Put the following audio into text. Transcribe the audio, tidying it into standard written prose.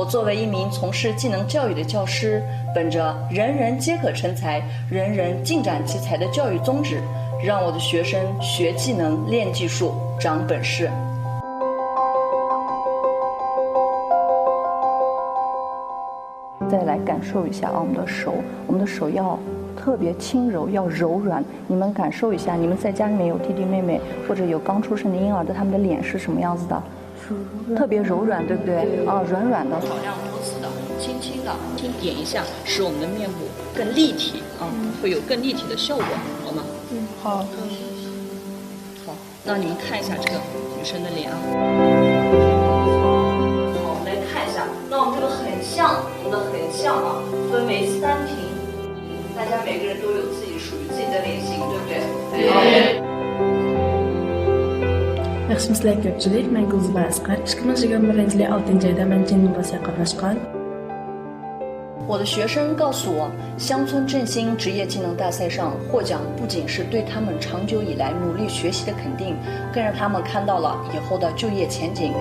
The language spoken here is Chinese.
作为一名从事技能教育的教师，本着人人皆可成才、人人尽展其才的教育宗旨，让我的学生学技能、练技术、长本事。再来感受一下我们的手要特别轻柔，要柔软。你们感受一下，你们在家里面有弟弟妹妹或者有刚出生的婴儿的，他们的脸是什么样子的？特别柔软，对不对？啊，软软的。少量多次的，轻轻的点一下，使我们的面部更立体啊，会有更立体的效果，好吗？好。好，那你们看一下这个女生的脸啊。好，我们来看一下，那我们这个很像，涂的很像啊，分为3瓶，大家每个人都有自己属于自己的脸型，对不对？对。نخصمس لك الجليد ما يقول زبا عسقان شكون جا مريت لي أوطن جادا ما نجي بسيقة رشقان。我的学生告诉我，乡村振兴职业技能大赛上获奖不仅是对他们长久以来努力学习的肯定，更让他们看到了以后的就业前景。